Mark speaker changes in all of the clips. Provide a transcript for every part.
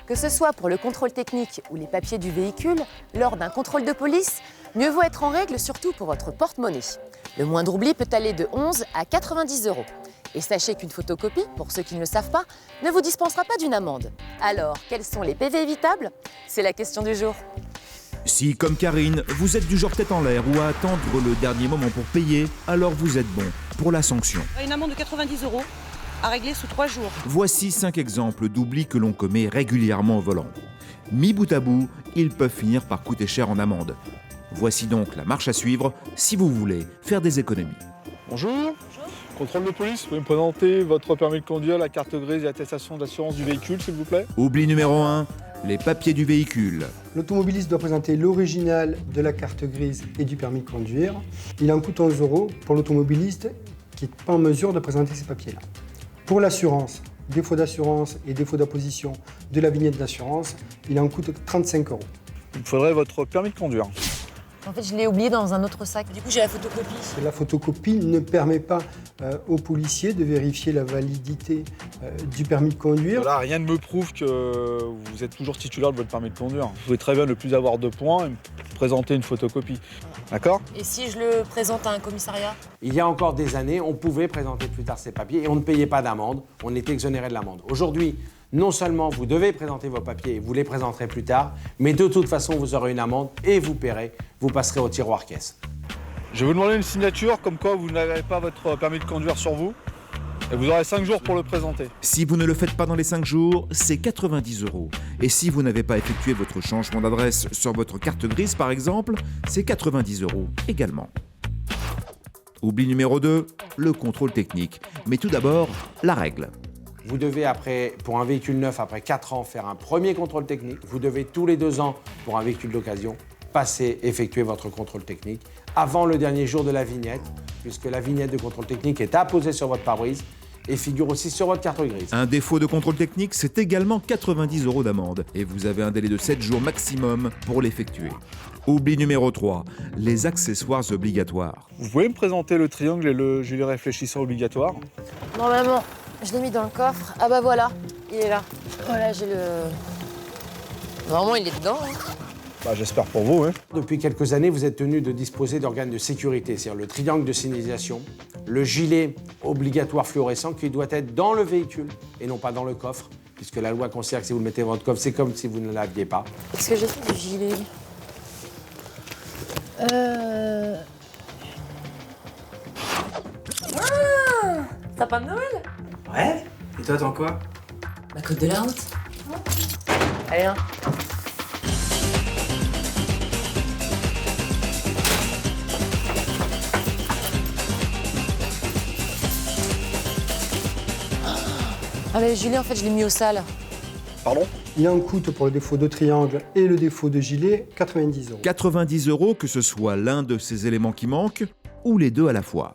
Speaker 1: Que ce soit pour le contrôle technique ou les papiers du véhicule, lors d'un contrôle de police, mieux vaut être en règle, surtout pour votre porte-monnaie. Le moindre oubli peut aller de 11 à 90 €. Et sachez qu'une photocopie, pour ceux qui ne le savent pas, ne vous dispensera pas d'une amende. Alors, quels sont les PV évitables? C'est la question du jour.
Speaker 2: Si, comme Karine, vous êtes du genre tête en l'air ou à attendre le dernier moment pour payer, alors vous êtes bon pour la sanction.
Speaker 3: Une amende de 90 € à régler sous 3 jours.
Speaker 2: Voici 5 exemples d'oublis que l'on commet régulièrement au volant. Mis bout à bout, ils peuvent finir par coûter cher en amende. Voici donc la marche à suivre si vous voulez faire des économies.
Speaker 4: Bonjour. Bonjour. Contrôle de police, vous pouvez me présenter votre permis de conduire, la carte grise et l'attestation d'assurance du véhicule, s'il vous plaît?
Speaker 2: Oubli numéro 1, les papiers du véhicule.
Speaker 5: L'automobiliste doit présenter l'original de la carte grise et du permis de conduire. Il en coûte 11 € pour l'automobiliste qui n'est pas en mesure de présenter ces papiers-là. Pour l'assurance, défaut d'assurance et défaut d'apposition de la vignette d'assurance, il en coûte 35 €.
Speaker 4: Il me faudrait votre permis de conduire.
Speaker 1: En fait, je l'ai oublié dans un autre sac. Du coup, j'ai la photocopie.
Speaker 5: La photocopie ne permet pas aux policiers de vérifier la validité du permis de conduire.
Speaker 4: Voilà, rien ne me prouve que vous êtes toujours titulaire de votre permis de conduire. Vous pouvez très bien ne plus avoir de points et me présenter une photocopie. D'accord?
Speaker 1: Et si je le présente à un commissariat?
Speaker 6: Il y a encore des années, on pouvait présenter plus tard ces papiers et on ne payait pas d'amende, on était exonéré de l'amende. Aujourd'hui, non seulement vous devez présenter vos papiers et vous les présenterez plus tard, mais de toute façon, vous aurez une amende et vous paierez, vous passerez au tiroir caisse.
Speaker 4: Je vais vous demander une signature comme quoi vous n'avez pas votre permis de conduire sur vous et vous aurez 5 jours pour le présenter.
Speaker 2: Si vous ne le faites pas dans les 5 jours, c'est 90 €. Et si vous n'avez pas effectué votre changement d'adresse sur votre carte grise, par exemple, c'est 90 € également. Oubli numéro 2, le contrôle technique. Mais tout d'abord, la règle.
Speaker 6: Vous devez, pour un véhicule neuf, après 4 ans, faire un premier contrôle technique. Vous devez tous les 2 ans, pour un véhicule d'occasion, effectuer votre contrôle technique avant le dernier jour de la vignette, puisque la vignette de contrôle technique est apposée sur votre pare-brise et figure aussi sur votre carte grise.
Speaker 2: Un défaut de contrôle technique, c'est également 90 € d'amende. Et vous avez un délai de 7 jours maximum pour l'effectuer. Oubli numéro 3, les accessoires obligatoires.
Speaker 4: Vous pouvez me présenter le triangle et le gilet réfléchissant obligatoire?
Speaker 1: Normalement, je l'ai mis dans le coffre. Ah bah voilà, il est là. Voilà, j'ai le... Normalement, il est dedans.
Speaker 4: Bah, j'espère pour vous, hein.
Speaker 6: Depuis quelques années, vous êtes tenu de disposer d'organes de sécurité, c'est-à-dire le triangle de signalisation, le gilet obligatoire fluorescent qui doit être dans le véhicule et non pas dans le coffre, puisque la loi considère que si vous le mettez dans votre coffre, c'est comme si vous ne l'aviez pas.
Speaker 1: Qu'est-ce que j'ai fait du gilet? Ah, sapin de Noël?
Speaker 7: Ouais? Et toi, t'en quoi?
Speaker 1: La côte de la route. Allez, hein. Ah mais le gilet, en fait, je l'ai mis au sale.
Speaker 4: Pardon?
Speaker 5: Il en coûte pour le défaut de triangle et le défaut de gilet 90 €.
Speaker 2: 90 € que ce soit l'un de ces éléments qui manquent ou les deux à la fois.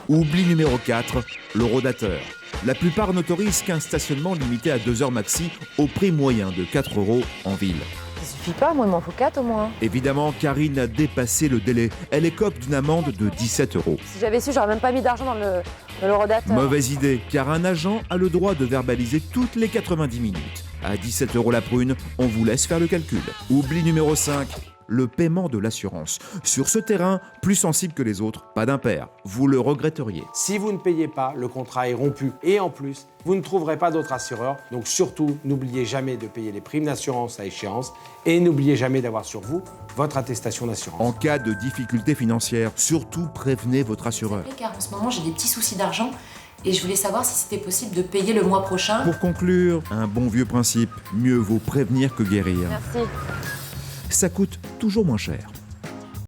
Speaker 2: Oubli numéro 4, le rodateur. La plupart n'autorisent qu'un stationnement limité à 2 heures maxi au prix moyen de 4 € en ville.
Speaker 1: Ça suffit pas, moi, il m'en faut 4 au moins.
Speaker 2: Évidemment, Karine a dépassé le délai. Elle écope d'une amende de 17 €.
Speaker 1: Si j'avais su, j'aurais même pas mis d'argent dans le rodateur.
Speaker 2: Mauvaise idée, car un agent a le droit de verbaliser toutes les 90 minutes. À 17 € la prune, on vous laisse faire le calcul. Oubli numéro 5, le paiement de l'assurance. Sur ce terrain, plus sensible que les autres, pas d'impair. Vous le regretteriez.
Speaker 6: Si vous ne payez pas, le contrat est rompu et en plus, vous ne trouverez pas d'autre assureur. Donc surtout, n'oubliez jamais de payer les primes d'assurance à échéance et n'oubliez jamais d'avoir sur vous votre attestation d'assurance.
Speaker 2: En cas de difficulté financière, surtout prévenez votre assureur.
Speaker 1: Car en ce moment, j'ai des petits soucis d'argent et je voulais savoir si c'était possible de payer le mois prochain.
Speaker 2: Pour conclure, un bon vieux principe, mieux vaut prévenir que guérir.
Speaker 1: Merci.
Speaker 2: Ça coûte toujours moins cher.